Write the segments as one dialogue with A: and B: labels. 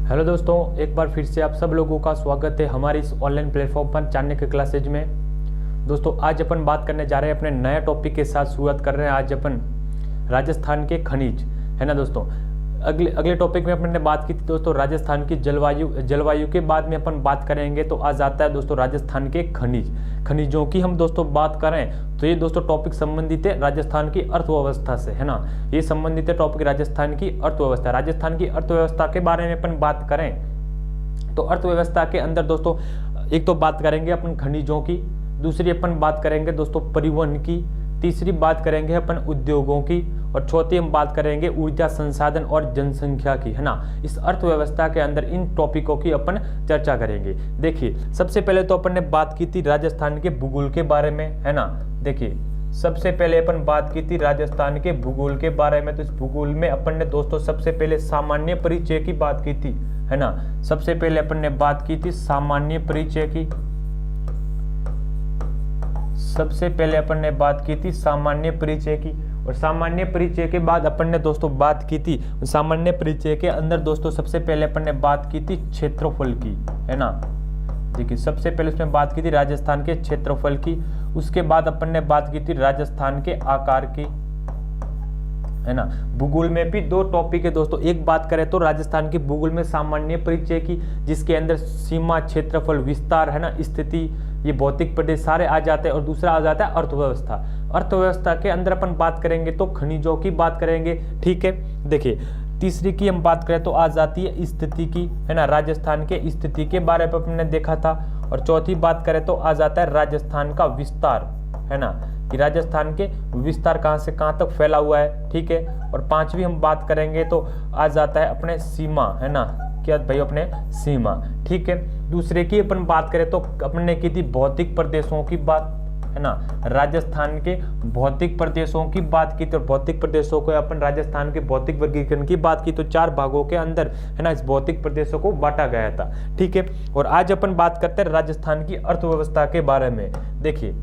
A: Hello दोस्तों, एक बार फिर से आप सब लोगों का स्वागत है हमारे इस ऑनलाइन प्लेटफॉर्म पर चाणक्य क्लासेज में। दोस्तों आज अपन बात करने जा रहे हैं अपने नया टॉपिक के साथ शुरुआत कर रहे हैं। आज अपन राजस्थान के खनिज, है ना दोस्तों। अगले टॉपिक में अपन ने बात की थी दोस्तों राजस्थान की जलवायु के बाद में अपन बात करेंगे। तो आज आता है दोस्तों राजस्थान के खनिजों की हम दोस्तों बात करें तो ये दोस्तों टॉपिक संबंधित है राजस्थान की अर्थव्यवस्था से, है ना। ये संबंधित है टॉपिक राजस्थान की अर्थव्यवस्था। राजस्थान की अर्थव्यवस्था के बारे में अपन बात करें तो अर्थव्यवस्था के अंदर दोस्तों एक तो बात करेंगे अपन खनिजों की, दूसरी अपन बात करेंगे दोस्तों परिवहन की, तीसरी बात करेंगे अपन उद्योगों की, और चौथी हम बात करेंगे ऊर्जा संसाधन और जनसंख्या की, है ना। इस अर्थव्यवस्था के अंदर इन टॉपिकों की अपन चर्चा करेंगे। देखिए सबसे पहले तो अपन ने बात की थी राजस्थान के भूगोल के बारे में, है ना। देखिए सबसे पहले अपन बात की थी राजस्थान के भूगोल के बारे में। तो इस भूगोल में अपन ने दोस्तों सबसे पहले सामान्य परिचय की बात की थी, है ना। सबसे पहले अपन ने बात की थी सामान्य परिचय की। सबसे पहले अपन ने बात की थी सामान्य परिचय की, और सामान्य परिचय के बाद अपन ने दोस्तों बात की थी सामान्य परिचय के अंदर दोस्तों सबसे पहले अपन ने बात की थी क्षेत्रफल की, है ना। देखिए सबसे पहले उसमें बात की थी राजस्थान के क्षेत्रफल की, उसके बाद अपन ने बात की थी राजस्थान के आकार की, है ना। भूगोल में भी दो टॉपिक है दोस्तों। एक बात करें तो राजस्थान के भूगोल में सामान्य परिचय की, जिसके अंदर सीमा, क्षेत्रफल, विस्तार, है ना, स्थिति, ये भौतिक प्रदेश सारे आ जाते हैं, और दूसरा आ जाता है अर्थव्यवस्था। अर्थव्यवस्था के अंदर अपन बात करेंगे तो खनिजों की बात करेंगे, ठीक है। देखिए तीसरी की हम बात करें तो आ जाती है स्थिति की, है ना। राजस्थान के स्थिति के बारे में अपने देखा था। और चौथी बात करें तो आ जाता है राजस्थान का विस्तार, है ना, कि राजस्थान के विस्तार कहाँ से कहाँ तक फैला हुआ है, ठीक है। और पांचवी हम बात करेंगे तो आ जाता है अपने सीमा, है ना, क्या भाई अपने सीमा, ठीक है। दूसरे की अपन बात करें तो अपन ने की थी भौतिक प्रदेशों की बात, है ना। राजस्थान के भौतिक प्रदेशों की बात की तो भौतिक प्रदेशों को अपन राजस्थान के भौतिक वर्गीकरण की बात की तो 4 भागों के अंदर, है ना, इस भौतिक प्रदेशों को बांटा गया था, ठीक है। और आज अपन बात करते हैं राजस्थान की अर्थव्यवस्था के बारे में। देखिए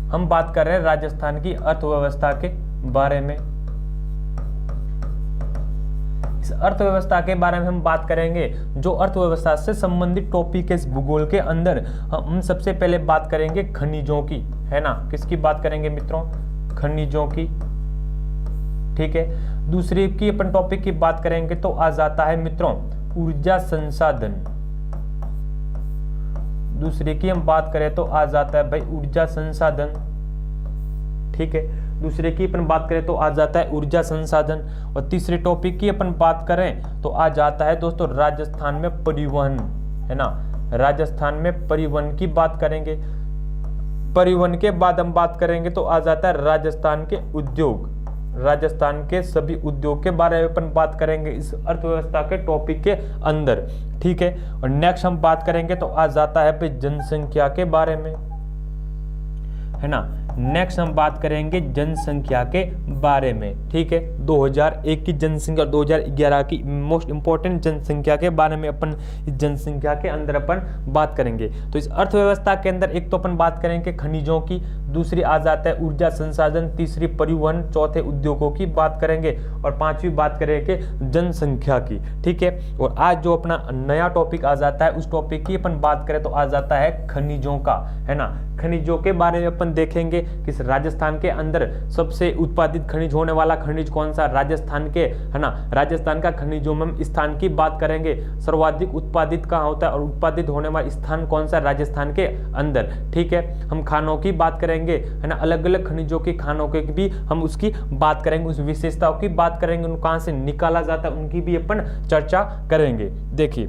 A: हम बात कर रहे हैं राजस्थान की अर्थव्यवस्था के बारे में। इस अर्थव्यवस्था के बारे में हम बात करेंगे। जो अर्थव्यवस्था से संबंधित टॉपिक है इस भूगोल के अंदर, हम सबसे पहले बात करेंगे खनिजों की, है ना। किसकी बात करेंगे मित्रों? खनिजों की, ठीक है। दूसरी की अपन टॉपिक की बात करेंगे तो आ जाता है मित्रों ऊर्जा संसाधन। दूसरी की हम बात करें तो आ जाता है भाई ऊर्जा संसाधन, ठीक है। दूसरे की अपन बात करें तो आ जाता है ऊर्जा संसाधन। और तीसरे टॉपिक की अपन बात करें तो आ जाता है दोस्तों राजस्थान में परिवहन, है ना। राजस्थान में परिवहन की बात करेंगे। परिवहन के बाद हम बात करेंगे तो आ जाता है राजस्थान के उद्योग। राजस्थान के सभी उद्योग के बारे में अपन बात करेंगे इस अर्थव्यवस्था के टॉपिक के अंदर, ठीक है। और नेक्स्ट हम बात करेंगे तो आ जाता है जनसंख्या के बारे में, है ना। नेक्स्ट हम बात करेंगे जनसंख्या के बारे में, ठीक है। 2001 की जनसंख्या और 2011 की मोस्ट इंपॉर्टेंट जनसंख्या के बारे में अपन इस जनसंख्या के अंदर अपन बात करेंगे। तो इस अर्थव्यवस्था के अंदर एक तो अपन बात करेंगे खनिजों की, दूसरी आ जाता है ऊर्जा संसाधन, तीसरी परिवहन, चौथे उद्योगों की बात करेंगे, और पांचवी बात करेंगे जनसंख्या की, ठीक है। और आज जो अपना नया टॉपिक आ जाता है उस टॉपिक की अपन बात करें तो आ जाता है खनिजों का, है ना। खनिजों के बारे में अपन देखेंगे कि राजस्थान के अंदर सबसे उत्पादित खनिज होने वाला खनिज कौन सा, राजस्थान के, है ना। राजस्थान का खनिजों में स्थान की बात करेंगे, सर्वाधिक उत्पादित कहाँ होता है और उत्पादित होने वाला स्थान कौन सा राजस्थान के अंदर, ठीक है। हम खानों की बात करेंगे, है ना। अलग अलग खनिजों की खानों के भी हम उसकी बात करेंगे, उस विशेषताओं की बात करेंगे, उनको कहाँ से निकाला जाता है उनकी भी अपन चर्चा करेंगे। देखिए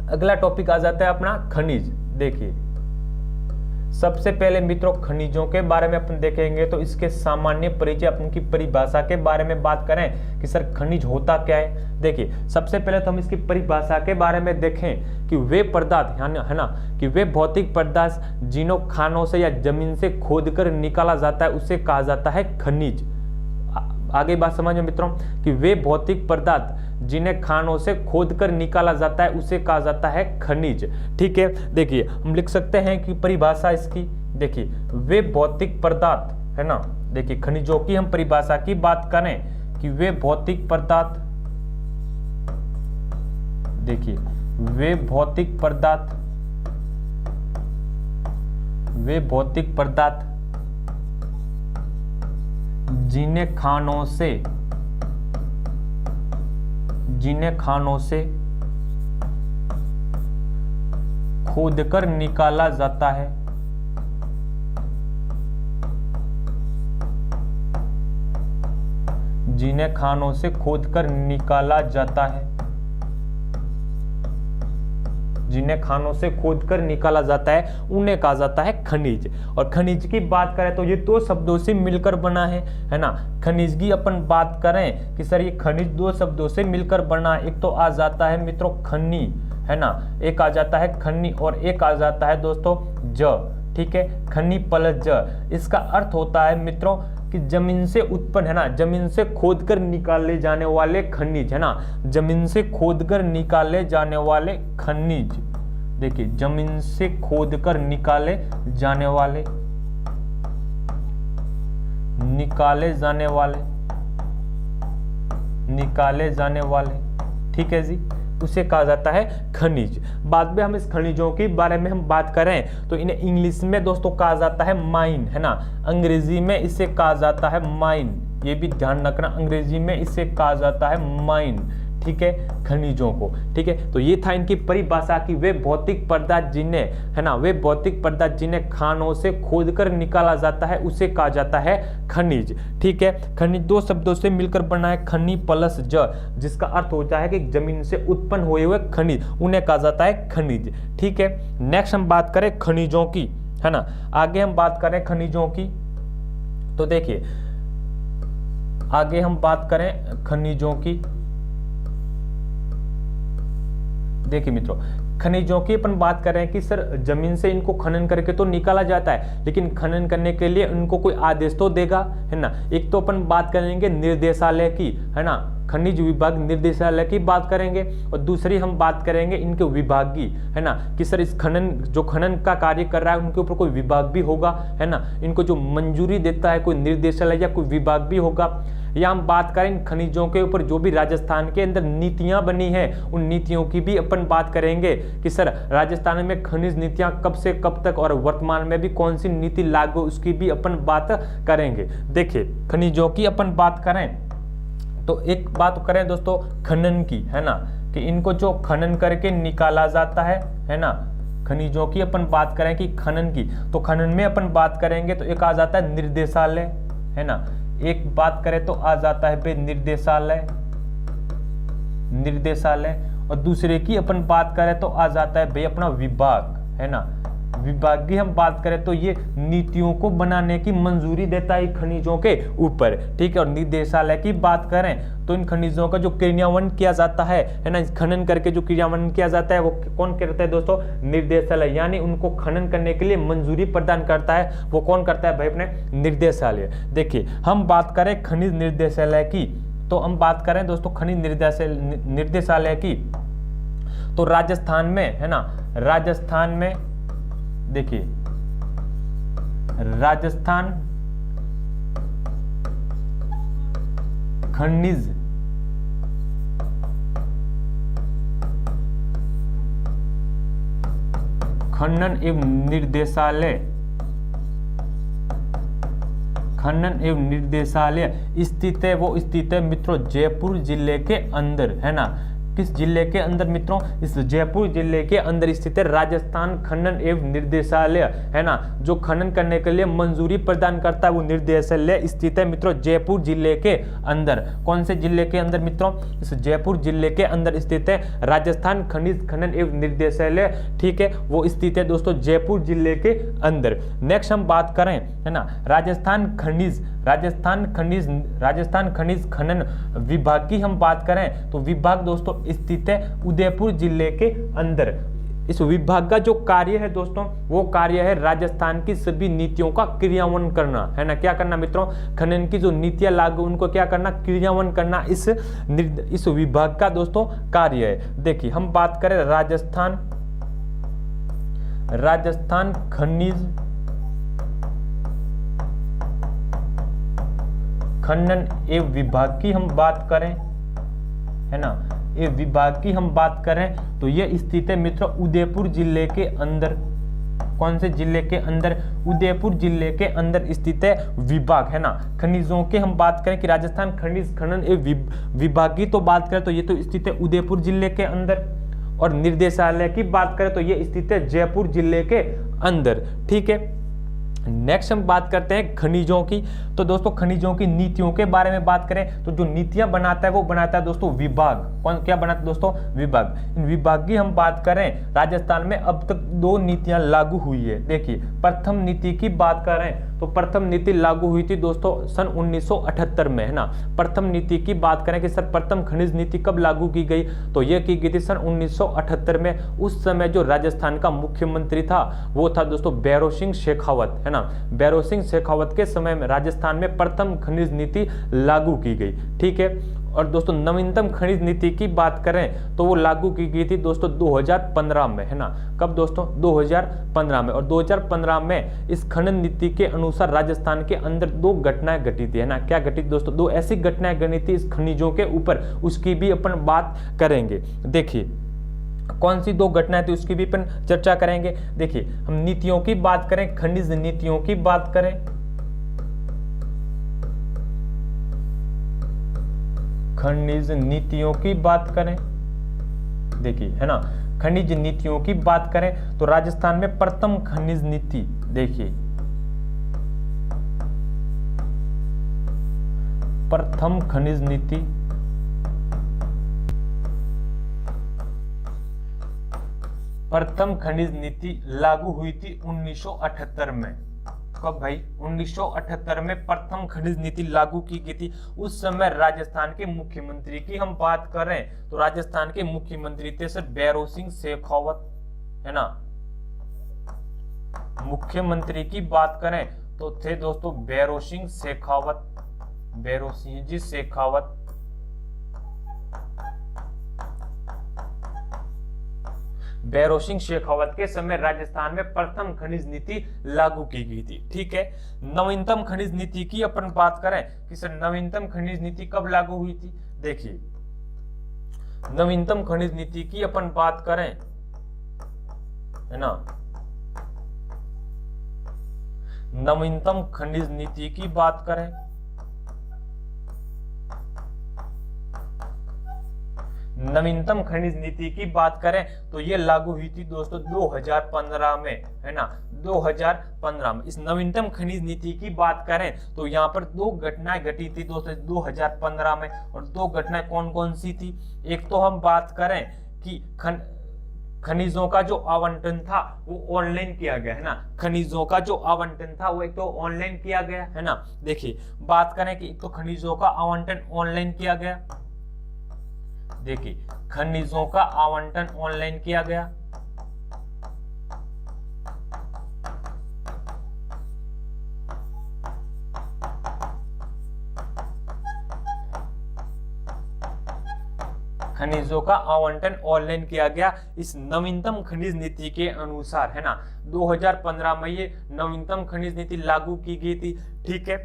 A: अगला टॉपिक आ जाता है अपना खनिज। देखिए सबसे पहले मित्रों खनिजों के बारे में अपन देखेंगे तो इसके सामान्य परिचय, अपन की परिभाषा के बारे में बात करें कि सर खनिज होता क्या है। देखिए सबसे पहले तो हम इसकी परिभाषा के बारे में देखें कि वे पदार्थ, है ना, कि वे भौतिक पदार्थ जिन्हों खानों से या जमीन से खोदकर निकाला जाता है उसे कहा जाता है खनिज। आगे बात समझो मित्रों कि वे भौतिक पदार्थ जिन्हें खानों से खोदकर निकाला जाता है उसे कहा जाता है खनिज, ठीक है। देखिए हम लिख सकते हैं कि परिभाषा इसकी, देखिए वे भौतिक पदार्थ, है ना। देखिए खनिजों की हम परिभाषा की बात करें कि वे भौतिक पदार्थ देखिए वे भौतिक पदार्थ जिन्हें खानों से खोदकर निकाला जाता है, जिन्हें खानों से खोदकर निकाला जाता है, जिन्हें खानों से खोदकर निकाला जाता है उन्हें कहा जाता है खनिज। और खनिज की बात करें तो ये दो शब्दों से मिलकर बना है ना। खनिज की अपन बात करें कि सर ये खनिज दो शब्दों से मिलकर बना है, एक तो आ जाता है मित्रों खनी, है ना, एक आ जाता है खनी और एक आ जाता है दोस्तों ज, ठीक है, खनी प्लस ज। इसका अर्थ होता है मित्रों कि जमीन से उत्पन्न, है ना, जमीन से खोदकर निकाले जाने वाले खनिज, है ना, जमीन से खोदकर निकाले जाने वाले खनिज। देखिए जमीन से खोदकर निकाले जाने वाले, ठीक है जी, उसे कहा जाता है खनिज। बाद में हम इस खनिजों के बारे में हम बात करें तो इन्हें इंग्लिश में दोस्तों कहा जाता है माइन, है ना, अंग्रेजी में इसे कहा जाता है माइन। ये भी ध्यान रखना, अंग्रेजी में इसे कहा जाता है माइन, ठीक है, खनिजों को, ठीक है। तो ये था इनकी परिभाषा की वे भौतिक पदार्थ जिन्हें, है ना, वे भौतिक पदार्थ जिन्हें खानों से खोदकर निकाला जाता है उसे कहा जाता है खनिज, ठीक है। खनिज दो शब्दों से मिलकर बना है, खनी प्लस ज, जिसका अर्थ होता है कि जमीन से उत्पन्न हुए खनिज उन्हें कहा जाता है खनिज, ठीक है। नेक्स्ट हम बात करें खनिजों की, है ना, आगे हम बात करें खनिजों की, तो देखिए आगे हम बात करें खनिजों की। देखिए मित्रों खनिजों की अपन बात कर रहे हैं कि सर जमीन से इनको खनन करके तो निकाला जाता है, लेकिन खनन करने के लिए उनको कोई आदेश तो देगा, है ना। एक तो अपन बात करेंगे निर्देशालय की, है ना, खनिज विभाग निर्देशालय की बात करेंगे, और दूसरी हम बात करेंगे इनके विभाग की, है ना, कि सर इस जो खनन का कार्य कर रहा है उनके ऊपर कोई विभाग भी होगा, है ना, इनको जो मंजूरी देता है कोई निर्देशालय या कोई विभाग भी होगा। या हम बात करें इन खनिजों के ऊपर जो भी राजस्थान के अंदर नीतियां बनी हैं उन नीतियों की भी अपन बात करेंगे कि सर राजस्थान में खनिज नीतियां कब से कब तक और वर्तमान में भी कौन सी नीति लागू, उसकी भी अपन बात करेंगे। देखिए खनिजों की अपन बात करें तो एक बात करें दोस्तों खनन की, है ना, कि इनको जो खनन करके निकाला जाता है ना, खनिजों की अपन बात करें कि खनन की, तो खनन में अपन बात करेंगे तो एक आ जाता है निर्देशालय, है ना, एक बात करें तो आ जाता है बे निर्देशालय, और दूसरे की अपन बात करें तो आ जाता है बे अपना विभाग, है ना। विभाग की हम बात करें तो ये नीतियों को बनाने की मंजूरी देता है खनिजों के ऊपर, ठीक है। और निर्देशालय की बात करें तो इन खनिजों का जो क्रियान्वयन किया जाता है ना, खनन करके जो क्रियान्वयन किया जाता है वो कौन करता है दोस्तों, निर्देशालय, यानी उनको खनन करने के लिए मंजूरी प्रदान करता है वो कौन करता है भाई, अपने निर्देशालय। देखिए हम बात करें खनिज निर्देशालय की, तो हम बात करें दोस्तों खनिज निर्देशालय की, तो राजस्थान में, है ना, राजस्थान में देखिए राजस्थान खनिज खनन एवं निर्देशालय स्थित है, वो स्थित है मित्रों जयपुर जिले के अंदर, है ना। किस जिले के अंदर मित्रों, इस जयपुर जिले के अंदर स्थित है राजस्थान खनन एवं निर्देशालय, है ना, जो खनन करने के लिए मंजूरी प्रदान करता है वो निर्देशालय स्थित है मित्रों जयपुर जिले के अंदर। कौन से जिले के अंदर मित्रों, इस जयपुर जिले के अंदर स्थित है राजस्थान खनिज खनन एवं निर्देशालय, ठीक है, वो स्थित है दोस्तों जयपुर जिले के अंदर। नेक्स्ट हम बात करें, है ना, राजस्थान खनिज खनन विभाग की हम बात करें तो विभाग दोस्तों स्थित है उदयपुर जिले के अंदर। इस विभाग का जो कार्य है दोस्तों वो कार्य है राजस्थान की सभी नीतियों का क्रियान्वयन करना, है ना, क्या करना मित्रों, खनन की जो नीतियां लागू उनको क्या करना, क्रियान्वयन करना, इस विभाग का दोस्तों कार्य है। देखिए हम बात करें राजस्थान खनिज खनन एवं विभाग की हम बात करें, है ना, एवं विभाग की हम बात करें तो ये स्थित है मित्रों उदयपुर जिले के अंदर। कौन से जिले के अंदर? उदयपुर जिले के अंदर स्थित है विभाग, है ना। खनिजों के हम बात करें कि राजस्थान खनिज खनन एवं विभाग की तो बात करें तो ये तो स्थित है उदयपुर जिले के अंदर, और निर्देशालय की बात करें तो ये स्थित है जयपुर जिले के अंदर, ठीक है। नेक्स्ट हम बात करते हैं खनिजों की। तो दोस्तों खनिजों की नीतियों के बारे में बात करें तो जो नीतियां बनाता है वो बनाता है दोस्तों विभाग। कौन क्या बनाता है दोस्तों? विभाग। इन विभाग की हम बात करें राजस्थान में अब तक 2 नीतियां लागू हुई है। देखिए प्रथम नीति की बात करें तो प्रथम नीति लागू हुई थी दोस्तों सन 1978 में, है ना। प्रथम नीति की बात करें कि सर प्रथम खनिज नीति कब लागू की गई, तो यह की गई थी सन 1978 में। उस समय जो राजस्थान का मुख्यमंत्री था वो था दोस्तों भैरों सिंह शेखावत, है ना। भैरों सिंह शेखावत के समय में राजस्थान में प्रथम खनिज नीति लागू की गई, ठीक है। और दोस्तों नवीनतम खनिज नीति की बात करें तो वो लागू की गई थी दोस्तों 2015 में, है ना। कब दोस्तों? 2015 में। और 2015 में इस खनन नीति के अनुसार राजस्थान के अंदर 2 घटनाएं घटी थी, है ना। क्या घटी दोस्तों? 2 ऐसी घटनाएं घटी थी इस खनिजों के ऊपर, उसकी भी अपन बात करेंगे। देखिए कौन सी 2 घटनाएं थी उसकी भी अपन चर्चा करेंगे। देखिए हम नीतियों की बात करें, खनिज नीतियों की बात करें, खनिज नीतियों की बात करें, देखिए, है ना। खनिज नीतियों की बात करें तो राजस्थान में प्रथम खनिज नीति, देखिए प्रथम खनिज नीति लागू हुई थी 1978 में। कब भाई? 1978 में प्रथम खनिज नीति लागू की गई थी। उस समय राजस्थान के मुख्यमंत्री की हम बात करें तो राजस्थान के मुख्यमंत्री थे सर भैरों सिंह शेखावत, है ना। मुख्यमंत्री की बात करें तो थे दोस्तों भैरों सिंह शेखावत, भैरों सिंह जी शेखावत। भैरों सिंह शेखावत के समय राजस्थान में प्रथम खनिज नीति लागू की गई थी, ठीक है। नवीनतम खनिज नीति की अपन बात करें कि सर नवीनतम खनिज नीति कब लागू हुई थी? देखिए नवीनतम खनिज नीति की अपन बात करें, है ना। नवीनतम खनिज नीति की बात करें नवीनतम खनिज नीति की बात करें तो ये लागू हुई थी दोस्तों 2015 में, है ना। 2015 में इस नवीनतम खनिज नीति की बात करें तो यहाँ पर 2 घटनाएं घटी थी दोस्तों 2015 में। और 2 घटनाएं कौन कौन सी थी? एक तो हम बात करें कि खनिजों का जो आवंटन था वो ऑनलाइन किया गया, है ना। खनिजों का जो आवंटन था वो एक तो ऑनलाइन किया गया, है ना। देखिए बात करें कि एक तो खनिजों का आवंटन ऑनलाइन किया गया, देखिए खनिजों का आवंटन ऑनलाइन किया गया। खनिजों का आवंटन ऑनलाइन किया गया इस नवीनतम खनिज नीति के अनुसार, है ना। 2015 में ये नवीनतम खनिज नीति लागू की गई थी, ठीक है।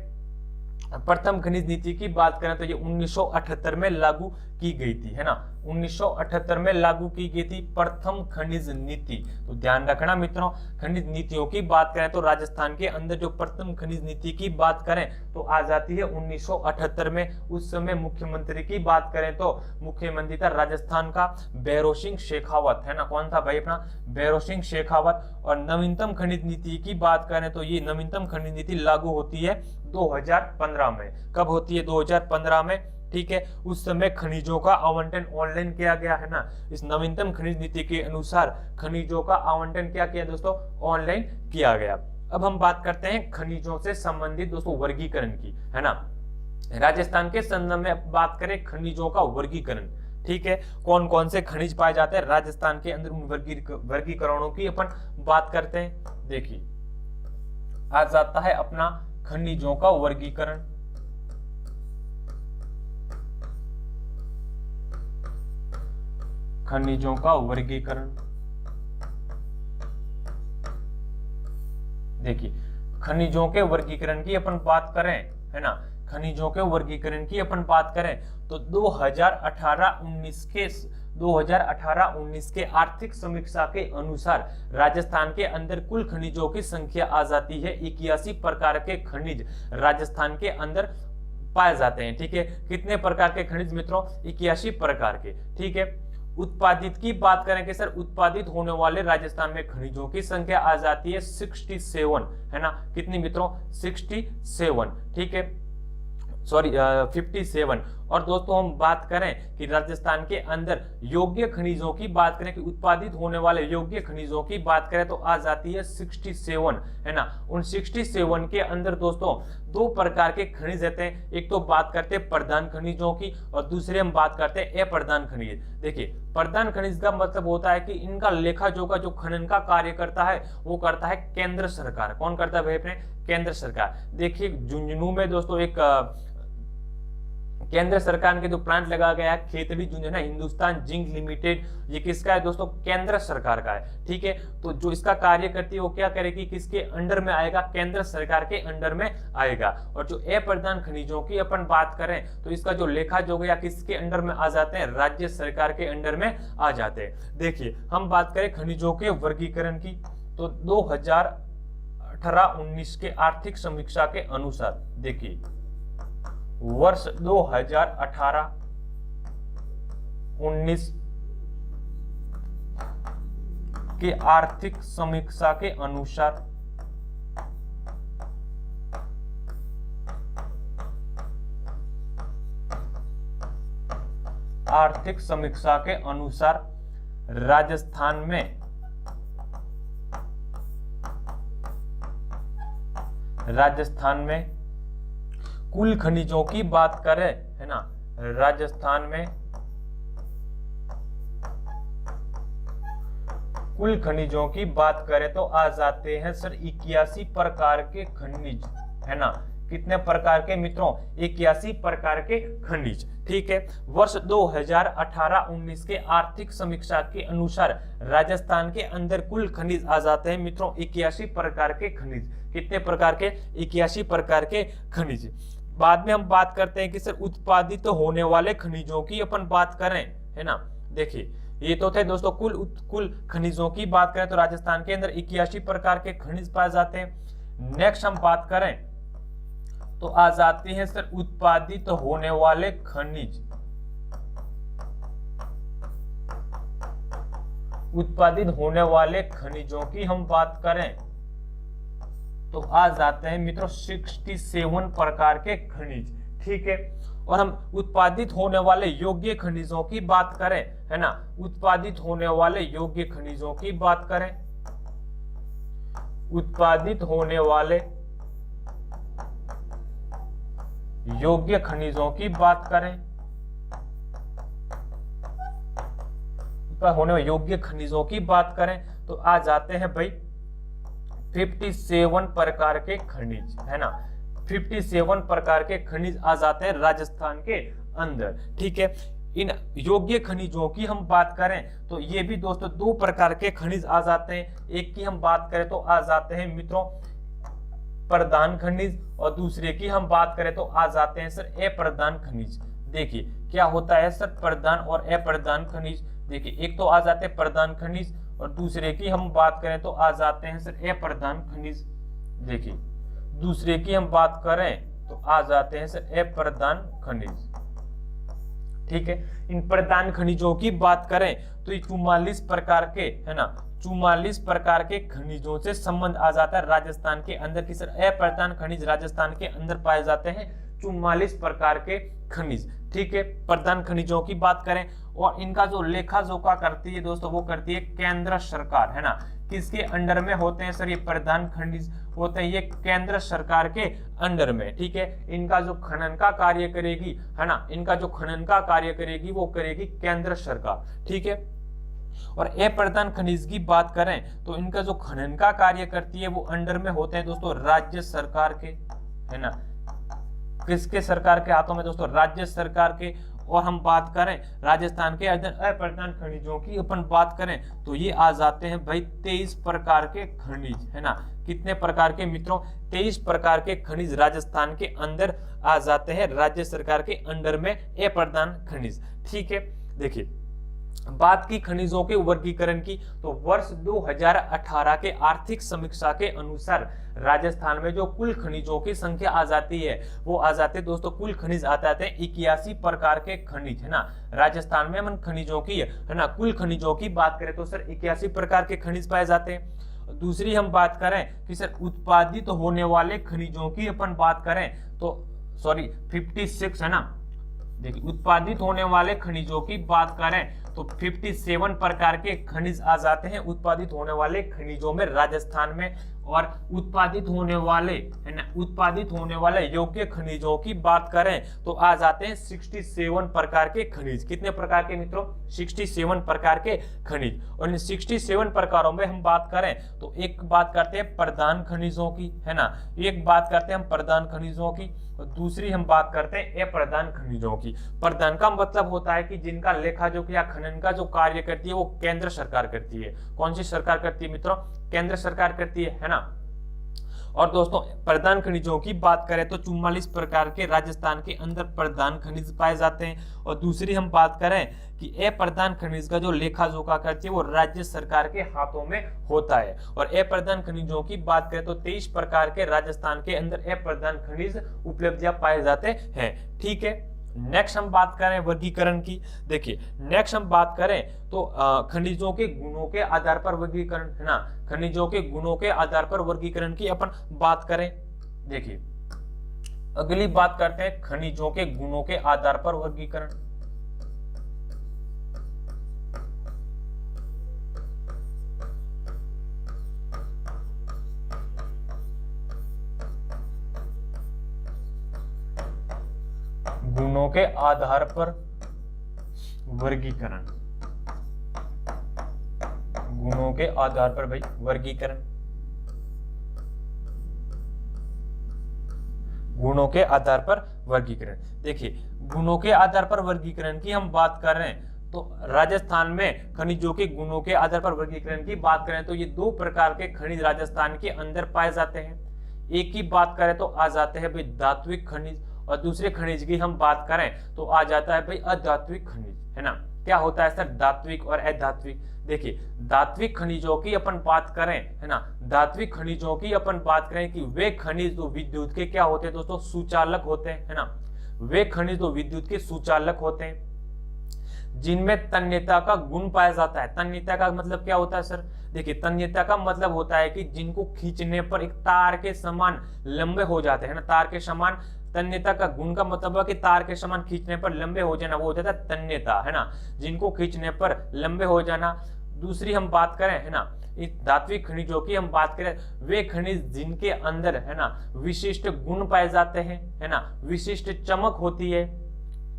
A: प्रथम खनिज नीति की बात करें तो ये 1978 में लागू की गई थी, है ना। 1978 में लागू की गई थी प्रथम खनिज नीति। तो ध्यान रखना मित्रों, खनिज नीतियों की बात करें तो राजस्थान के अंदर जो प्रथम खनिज नीति की बात करें तो आ जाती है 1978 में। उस समय मुख्यमंत्री की बात करें तो मुख्यमंत्री था राजस्थान का भैरों सिंह शेखावत, है ना। कौन था भाई? अपना भैरों सिंह शेखावत। और नवीनतम खनिज नीति की बात करें तो ये नवीनतम खनिज नीति लागू होती है 2015 में। कब होती है? 2015 में, ठीक है। उस समय खनिजों का आवंटन ऑनलाइन किया गया, है ना। इस नवीनतम खनिज नीति के अनुसार खनिजों का आवंटन क्या किया दोस्तों? ऑनलाइन किया गया। अब हम बात करते हैं खनिजों से संबंधित दोस्तों वर्गीकरण की, है ना। राजस्थान के संदर्भ में बात करें खनिजों का वर्गीकरण, ठीक है। कौन कौन से खनिज पाए जाते हैं राजस्थान के अंदर, उन वर्गीकरणों की अपन बात करते हैं। देखिए आ जाता है अपना खनिजों का वर्गीकरण। खनिजों का वर्गीकरण, देखिए खनिजों के वर्गीकरण की अपन बात करें, है ना, खनिजों के वर्गीकरण की अपन बात करें तो 2018-19 के आर्थिक समीक्षा के अनुसार राजस्थान के अंदर कुल खनिजों की संख्या आ जाती है 81 प्रकार के खनिज राजस्थान के अंदर पाए जाते हैं। ठीक है, कितने प्रकार के खनिज मित्रों? 81 प्रकार के। ठीक है, उत्पादित की बात करें कि सर उत्पादित होने वाले राजस्थान में खनिजों की संख्या आ जाती है 67, है ना? कितनी मित्रों? 67। ठीक है, सॉरी 57। और दोस्तों हम बात करें कि राजस्थान के अंदर योग्य खनिजों की बात करें कि उत्पादित होने वाले योग्य खनिजों की बात करें तो आ जाती है 67, है ना? उन 67 के अंदर दोस्तों दो प्रकार के खनिज रहते हैं। एक तो बात करते हैं प्रधान खनिजों की और दूसरे हम बात करते हैं अप्रधान खनिज। देखिए, प्रधान खनिज का मतलब होता है कि इनका लेखा जोखा जो खनन का कार्य करता है वो करता है केंद्र सरकार। कौन करता है भाई? अपने केंद्र सरकार। देखिए झुंझुनू में दोस्तों एक केंद्र सरकार के जो प्लांट लगा गया है खेतड़ी झुंझुनू हिंदुस्तान जिंक लिमिटेड, ये किसका है दोस्तों? केंद्र सरकार का है। ठीक है, तो जो इसका कार्य करती है वो क्या करेगी? किसके अंडर में आएगा? केंद्र सरकार के अंडर में आएगा। और जो अप्रधान खनिजों की अपन बात करें तो इसका जो लेखा जोखा किसके अंडर में आ जाते हैं? राज्य सरकार के अंडर में आ जाते हैं। देखिए, हम बात करें खनिजों के वर्गीकरण की तो 2018-19 के आर्थिक समीक्षा के अनुसार देखिए वर्ष 2018-19 के आर्थिक समीक्षा के अनुसार राजस्थान में कुल खनिजों की बात करें, है ना? राजस्थान में कुल खनिजों की बात करें तो आ जाते हैं सर 81 प्रकार के खनिज, है ना? कितने प्रकार के मित्रों? 81 प्रकार के खनिज। ठीक है, वर्ष 2018-19 के आर्थिक समीक्षा के अनुसार राजस्थान के अंदर कुल खनिज आ जाते हैं मित्रों 81 प्रकार के खनिज। कितने प्रकार के? 81 प्रकार के खनिज। बाद में हम बात करते हैं कि सर उत्पादित तो होने वाले खनिजों की अपन बात करें, है ना? देखिए, ये तो थे दोस्तों कुल खनिजों की बात करें तो राजस्थान के अंदर 81 प्रकार के खनिज पाए जाते हैं। नेक्स्ट हम बात करें तो आ जाते हैं सर उत्पादित होने वाले खनिज। उत्पादित होने वाले खनिजों की हम बात करें तो आ जाते हैं मित्रों 67 प्रकार के खनिज। ठीक है, और हम उत्पादित होने वाले योग्य खनिजों की बात करें, है ना? उत्पादित होने वाले योग्य खनिजों की बात करें, उत्पादित होने वाले योग्य खनिजों की बात करें, होने वाले योग्य खनिजों की बात करें तो आ जाते हैं भाई 57 प्रकार के खनिज, है ना? 57 प्रकार के खनिज आ जाते हैं राजस्थान के अंदर। ठीक है, इन योग्य खनिजों की हम बात करें तो ये भी दोस्तों दो प्रकार के खनिज आ जाते हैं। एक की हम बात करें तो आ जाते हैं मित्रों प्रधान खनिज और दूसरे की हम बात करें तो आ जाते हैं सर अप्रधान खनिज। देखिए क्या होता है सर प्रधान और अप्रधान खनिज। देखिए, एक तो आ जाते हैं प्रधान खनिज और दूसरे की हम बात करें तो आ जाते हैं सर अप्रधान खनिज। देखिए, दूसरे की हम बात करें तो आ जाते हैं सर अप्रधान खनिज। ठीक है, इन प्रधान खनिजों की बात करें तो ये 44 प्रकार के, है ना, 44 प्रकार के खनिजों से संबंध आ जाता है राजस्थान के अंदर की सर अप्रधान खनिज राजस्थान के अंदर पाए जाते हैं 44 प्रकार के खनिज। ठीक है, प्रधान खनिजों की बात करें और इनका जो लेखा जोखा करती है दोस्तों वो करती है केंद्र सरकार, है ना? किसके अंडर में होते हैं सर ये प्रधान खनिज? होते हैं ये केंद्र सरकार के अंडर में। ठीक है, इनका जो खनन का कार्य करेगी, है ना, इनका जो खनन का कार्य करेगी वो करेगी केंद्र सरकार। ठीक है, और अप्रधान खनिज की बात करें तो इनका जो खनन का कार्य करती है वो अंडर में होते हैं दोस्तों राज्य सरकार के, है ना? किसके सरकार के हाथों में दोस्तों? राज्य सरकार के। और हम बात करें राजस्थान के अंदर अप्रधान खनिजों की अपन बात करें तो ये आ जाते हैं भाई 23 प्रकार के खनिज, है ना। कितने प्रकार के मित्रों? 23 प्रकार के खनिज राजस्थान के अंदर आ जाते हैं राज्य सरकार के अंडर में अप्रधान खनिज। ठीक है, देखिए बात की खनिजों के वर्गीकरण की तो वर्ष 2018 के आर्थिक समीक्षा के अनुसार राजस्थान में जो कुल खनिजों की संख्या आ जाती है वो आ जाते हैं दोस्तों, कुल खनिज आ जाते हैं 81 प्रकार के खनिज, है ना। राजस्थान में हम खनिजों की, है ना, कुल खनिजों की बात करें तो सर 81 प्रकार के खनिज पाए जाते हैं। दूसरी हम बात करें कि सर उत्पादित होने वाले खनिजों की अपन बात करें तो 56, है ना। देखिए उत्पादित होने वाले खनिजों की बात करें तो 57 प्रकार के खनिज आ जाते हैं उत्पादित होने वाले खनिजों में राजस्थान में। और उत्पादित होने वाले, है ना, उत्पादित होने वाले योग्य खनिजों की बात करें तो आ जाते हैं 67 प्रकार के खनिज। कितने प्रकार के मित्रों? 67 प्रकार के खनिज। और इन 67 प्रकारों में हम बात करें तो एक बात करते हैं प्रधान खनिजों की, है ना, एक बात करते हैं हम प्रधान खनिजों की और दूसरी हम बात करते हैं अप्रधान खनिजों की। प्रधान का मतलब होता है कि जिनका लेखा जोखा या खनन का जो कार्य करती है वो केंद्र सरकार करती है। कौन सी सरकार करती है मित्रों? केंद्र सरकार करती है ना। और दोस्तों प्रधान खनिजों की बात करें तो 44 प्रकार के राजस्थान के अंदर प्रधान खनिज पाए जाते हैं। और दूसरी हम बात करें कि अप्रधान खनिज का जो लेखा जोखा करती है वो राज्य सरकार के हाथों में होता है। और अप्रधान खनिजों की बात करें तो 23 प्रकार के राजस्थान के अंदर अप्रधान खनिज उपलब्धियां पाए जाते हैं। ठीक है, नेक्स्ट हम बात करें वर्गीकरण की। देखिए नेक्स्ट हम बात करें तो खनिजों के गुणों के आधार पर वर्गीकरण, है ना, खनिजों के गुणों के आधार पर वर्गीकरण की अपन बात करें। देखिए अगली बात करते हैं खनिजों के गुणों के आधार पर वर्गीकरण। गुणों के आधार पर वर्गीकरण, गुणों के आधार पर भाई वर्गीकरण, गुणों के आधार पर वर्गीकरण। देखिए गुणों के आधार पर वर्गीकरण की हम बात कर रहे हैं तो राजस्थान में खनिजों के गुणों के आधार पर वर्गीकरण की बात करें तो ये 2 प्रकार के खनिज राजस्थान के अंदर पाए जाते हैं। एक की बात करें तो आ जाते हैं भाई धात्विक खनिज और दूसरे खनिज की हम बात करें तो आ जाता है भाई अधात्विक खनिज, है ना। क्या होता है सर धात्विक और अधात्विक? देखिए धात्विक खनिजों की अपन बात करें, है ना, धात्विक खनिजों की अपन बात करें कि वे खनिज जो विद्युत के क्या होते हैं दोस्तों? सुचालक होते हैं, है ना। वे खनिज जो विद्युत के सुचालक होते हैं जिनमें तन्यता का गुण पाया जाता है। तन्यता का मतलब क्या होता है सर? देखिए तन्यता का मतलब होता है कि जिनको खींचने पर एक तार के समान लंबे हो जाते हैं ना, तार के समान। तन्यता का गुण का मतलब है कि तार के समान खींचने पर लंबे हो जाना, वो हो जाता है तन्यता, है ना, जिनको खींचने पर लंबे हो जाना। दूसरी हम बात करें, है ना, इस धात्विक खनिजों की हम बात करें वे खनिज जिनके अंदर, है ना, विशिष्ट गुण पाए जाते हैं, है ना, विशिष्ट चमक होती है,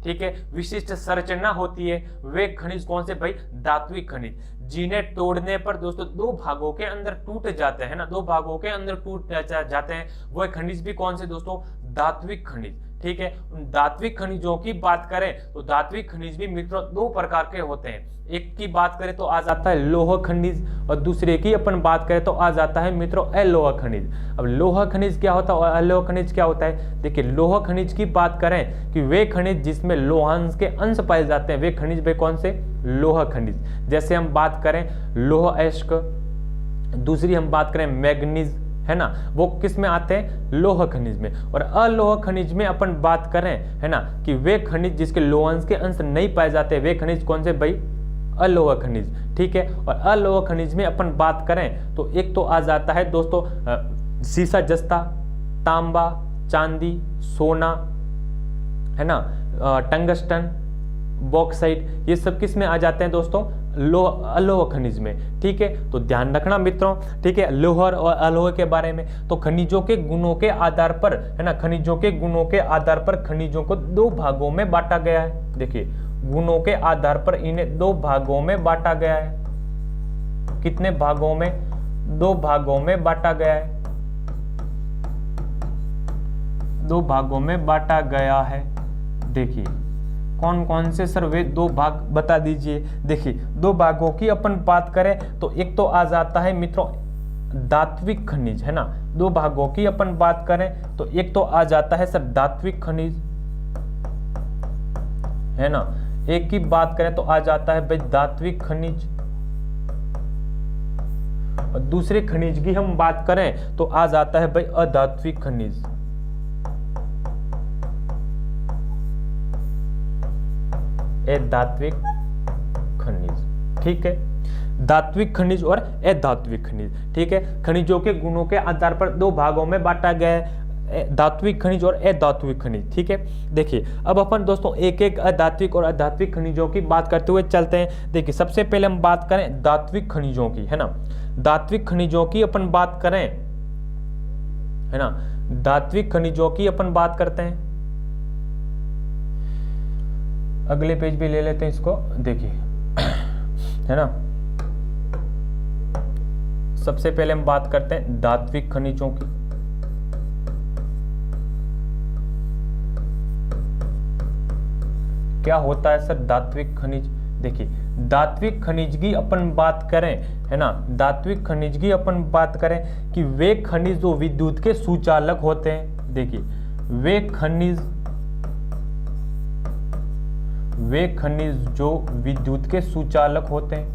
A: ठीक है, विशिष्ट संरचना होती है। वे खनिज कौन से भाई? धात्विक खनिज, जिन्हें तोड़ने पर दोस्तों 2 भागों के अंदर टूट जाते हैं ना, 2 भागों के अंदर टूट जाते हैं। वो खनिज भी कौन से दोस्तों? धात्विक खनिज। ठीक है, धात्विक खनिजों की बात करें तो धात्विक खनिज भी मित्रों 2 प्रकार के होते हैं। एक की बात करें तो आ जाता है लोह खनिज और दूसरे की अपन बात करें तो आ जाता है मित्रों अलोह खनिज। अब लोह खनिज क्या होता है और अलोह खनिज क्या होता है? देखिए लोह खनिज की बात करें कि वे खनिज जिसमें लोहांश के अंश पाए जाते हैं वे खनिज वे कौन से? लोह खनिज। जैसे हम बात करें लोह अयस्क, दूसरी हम बात करें मैग्नीज, है ना, वो किस में आते हैं? लोह खनिज में। और अलोह खनिज में अपन बात करें, है ना, कि वे खनिज जिसके लोहांश के अंश नहीं पाए जाते वे खनिज कौन से भाई? अलोह खनिज। ठीक है, और अलोह खनिज में अपन बात करें तो एक तो आ जाता है दोस्तों सीसा जस्ता, तांबा, चांदी, सोना, है ना, टंगस्टन, बॉक्साइट, ये सब किस में आ जाते हैं दोस्तों? अलोह खनिज में। ठीक है, तो ध्यान रखना मित्रों, ठीक है, लोह और अलोह के बारे में। तो खनिजों के गुणों के आधार पर, है ना, खनिजों के गुणों के आधार पर खनिजों को 2 भागों में बांटा गया है। देखिए गुणों के आधार पर इन्हें 2 भागों में बांटा गया है। कितने भागों में? 2 भागों में बांटा गया है। 2 भागों में बांटा गया है। देखिए कौन कौन से सर वे दो भाग बता दीजिए। देखिए दो भागों की अपन बात करें तो एक तो आ जाता है मित्रों धात्विक खनिज, है ना। दो भागों की अपन बात करें तो एक तो आ जाता है सर धात्विक खनिज, है ना। एक की बात करें तो आ जाता है भाई धात्विक खनिज, और दूसरे खनिज की हम बात करें तो आ जाता है भाई अधात्विक खनिज। अधात्विक खनिज, ठीक है। धात्विक खनिज और अधात्विक खनिज, ठीक है। खनिजों के गुणों के आधार पर दो भागों में बांटा गया है, धात्विक खनिज और अधात्विक खनिज, ठीक है। देखिए अब अपन दोस्तों एक एक अधात्विक और अधात्विक खनिजों की बात करते हुए चलते हैं। देखिए सबसे पहले हम बात करें धात्विक खनिजों की, है ना। धात्विक खनिजों की अपन बात करें, है ना, धात्विक खनिजों की अपन बात करते हैं। अगले पेज पे ले लेते हैं इसको, देखिए है ना। सबसे पहले हम बात करते हैं धात्विक खनिजों की। क्या होता है सर धात्विक खनिज? देखिए धात्विक खनिज की अपन बात करें, है ना, धात्विक खनिज की अपन बात करें कि वे खनिज जो विद्युत के सुचालक होते हैं। देखिए वे खनिज जो विद्युत के सुचालक होते हैं,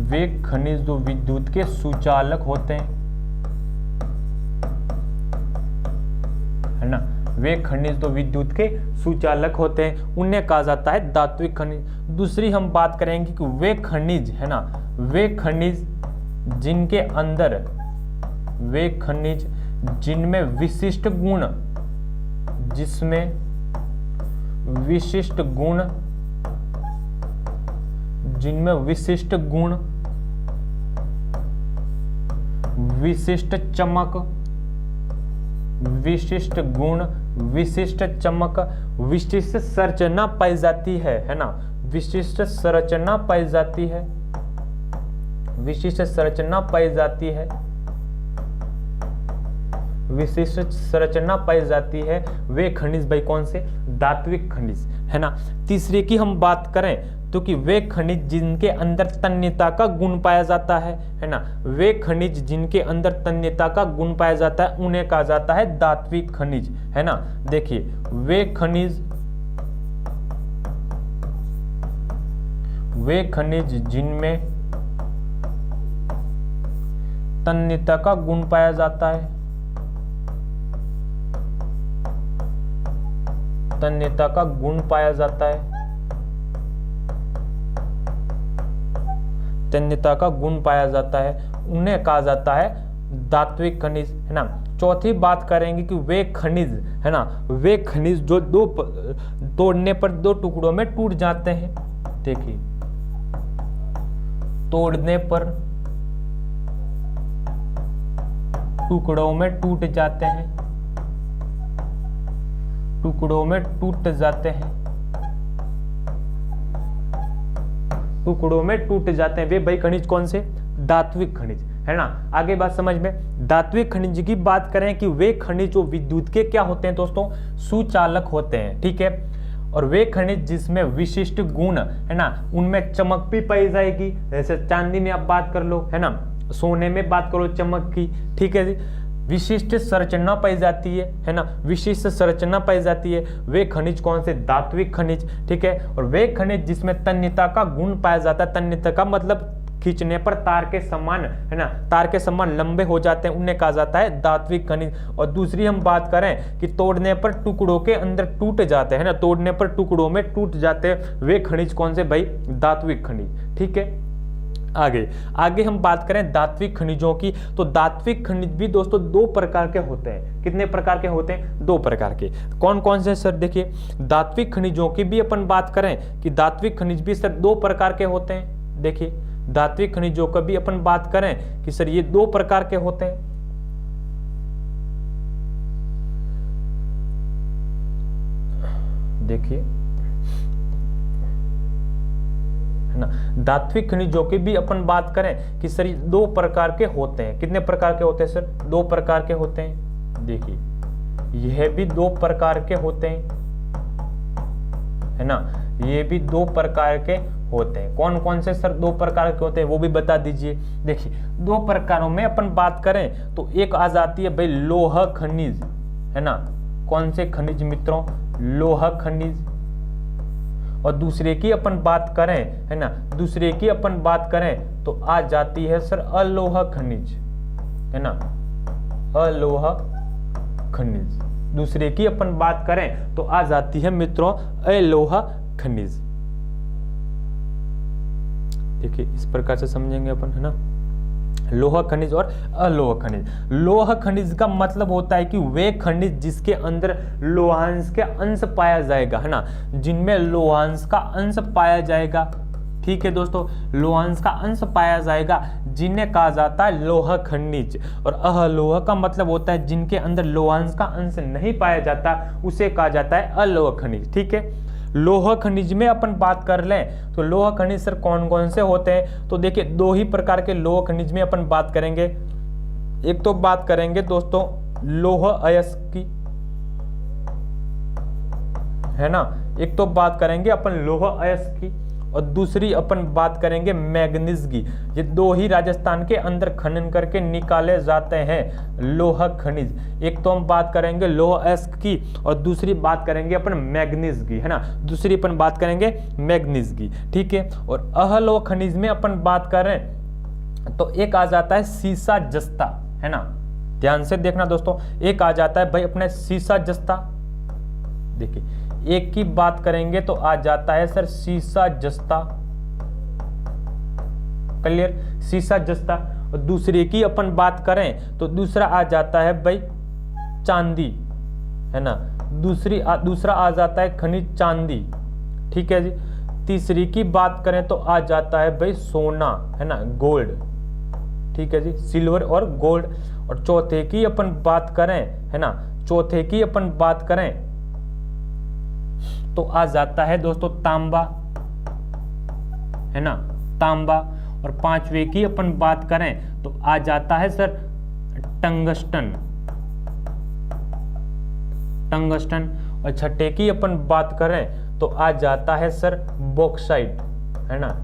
A: वे खनिज जो विद्युत के सुचालक होते हैं, है ना। वे खनिज तो विद्युत के सुचालक होते हैं, उन्हें कहा जाता है धात्विक खनिज। दूसरी हम बात करेंगे कि वे खनिज, है ना, वे खनिज जिनके अंदर, वे खनिज जिनमें विशिष्ट गुण, जिसमें विशिष्ट गुण, जिनमें विशिष्ट गुण, विशिष्ट चमक, विशिष्ट गुण, विशिष्ट चमक, विशिष्ट संरचना पाई जाती है ना। विशिष्ट संरचना पाई जाती है, विशिष्ट संरचना पाई जाती है, विशिष्ट संरचना पाई जाती है। वे खनिज भाई कौन से? धात्विक खनिज, है ना। तीसरे की हम बात करें तो कि वे खनिज जिनके अंदर तन्यता का गुण पाया जाता है ना। वे खनिज जिनके अंदर तन्यता का गुण पाया जाता है उन्हें कहा जाता है धात्विक खनिज, है ना। देखिए वे खनिज जिनमें तन्यता का गुण पाया जाता है, तन्यता का गुण पाया जाता है, तन्यता का गुण पाया जाता है, उन्हें कहा जाता है धात्विक खनिज, है ना। चौथी बात करेंगे कि वे खनिज, है ना, वे खनिज जो दो तोड़ने पर दो टुकड़ों में टूट जाते हैं। देखिए तोड़ने पर टुकड़ों में टूट जाते हैं, टुकड़ों में टूट जाते हैं, टुकड़ों में टूट जाते हैं। वे भाई खनिज कौन से? धात्विक खनिज, है ना। आगे बात समझ में। धात्विक खनिज की बात करें कि वे खनिज जो विद्युत के क्या होते हैं दोस्तों? सुचालक होते हैं, ठीक है। और वे खनिज जिसमें विशिष्ट गुण, है ना, उनमें चमक भी पाई जाएगी। जैसे चांदी में आप बात कर लो, है ना, सोने में बात करो चमक की, ठीक है जी। विशिष्ट संरचना पाई जाती है ना, विशिष्ट संरचना पाई जाती है। वे खनिज कौन से? धात्विक खनिज, ठीक है। और वे खनिज जिसमें तन्यता का गुण पाया जाता है, तन्यता का मतलब खींचने पर तार के समान, है ना, तार के समान लंबे हो जाते हैं, उन्हें कहा जाता है धात्विक खनिज। और दूसरी हम बात करें कि तोड़ने पर टुकड़ों के अंदर टूट जाते हैं ना, तोड़ने पर टुकड़ों में टूट जाते हैं, वे खनिज कौन से भाई? धात्विक खनिज, ठीक है। आगे हम बात करें धात्विक खनिजों की, तो धात्विक खनिज भी दोस्तों दो प्रकार के होते हैं। कितने प्रकार के होते हैं? दो प्रकार के। कौन कौन से सर? देखिए धात्विक खनिजों की भी अपन बात करें कि धात्विक खनिज भी सर दो प्रकार के होते हैं। देखिए धात्विक खनिजों का भी अपन बात करें कि सर ये दो प्रकार के होते हैं। देखिए है ना, धात्विक खनिजों की भी अपन बात करें कि सर दो प्रकार के होते हैं। कितने प्रकार के होते हैं सर? दो प्रकार के होते हैं। देखिए यह भी दो प्रकार के होते हैं, है ना, ये भी दो प्रकार के होते हैं। कौन कौन से सर दो प्रकार के होते हैं वो भी बता दीजिए। देखिए दो प्रकारों में अपन बात करें तो एक आ जाती है भाई लौह खनिज, है ना, कौन से खनिज मित्रों, लौह खनिज। और दूसरे की अपन बात करें, है ना, दूसरे की अपन बात करें तो आ जाती है सर अलोह खनिज, है ना, अलोह खनिज। दूसरे की अपन बात करें तो आ जाती है मित्रों अलोह खनिज। देखिए इस प्रकार से समझेंगे अपन, है ना, लोह खनिज और अलोह खनिज। लोह खनिज का मतलब होता है कि वे खनिज जिसके अंदर लोहांश के अंश पाया जाएगा, है ना, जिनमें लोहांश का अंश पाया जाएगा, ठीक है दोस्तों, लोहांश का अंश पाया जाएगा, जिन्हें कहा जाता है लोह खनिज। और अलोह का मतलब होता है जिनके अंदर लोहांश का अंश नहीं पाया जाता, उसे कहा जाता है अलोह खनिज, ठीक है। लोह खनिज में अपन बात कर लें तो लोह खनिज सर कौन कौन से होते हैं, तो देखिए दो ही प्रकार के लोह खनिज में अपन बात करेंगे। एक तो बात करेंगे दोस्तों लोह अयस्क की, है ना, एक तो बात करेंगे अपन लोह अयस्क की और दूसरी अपन बात करेंगे मैग्नीज की। ये दो ही राजस्थान के अंदर खनन करके निकाले जाते हैं लोह खनिज। एक तो हम बात करेंगे लोह अयस्क की और दूसरी बात करेंगे अपन मैग्नीज की, है ना, दूसरी अपन बात करेंगे मैग्नीज की, ठीक है। और अलोह खनिज में अपन बात करें तो एक आ जाता है सीसा जस्ता, है ना, ध्यान से देखना दोस्तों, एक आ जाता है भाई अपने सीसा जस्ता। देखिए एक की बात करेंगे तो आ जाता है सर सीसा जस्ता, क्लियर, सीसा जस्ता। और दूसरे की अपन बात करें तो दूसरा आ जाता है भाई चांदी, है ना, दूसरा आ जाता है खनिज चांदी, ठीक है जी। तीसरी की बात करें तो आ जाता है भाई सोना, है ना, गोल्ड, ठीक है जी, सिल्वर और गोल्ड। और चौथे की अपन बात करें, है ना, चौथे की अपन बात करें तो आ जाता है दोस्तों तांबा, है ना, तांबा। और पांचवे की अपन बात करें तो आ जाता है सर टंगस्टन, टंगस्टन। और छठे की अपन बात करें तो आ जाता है सर बॉक्साइट, है ना।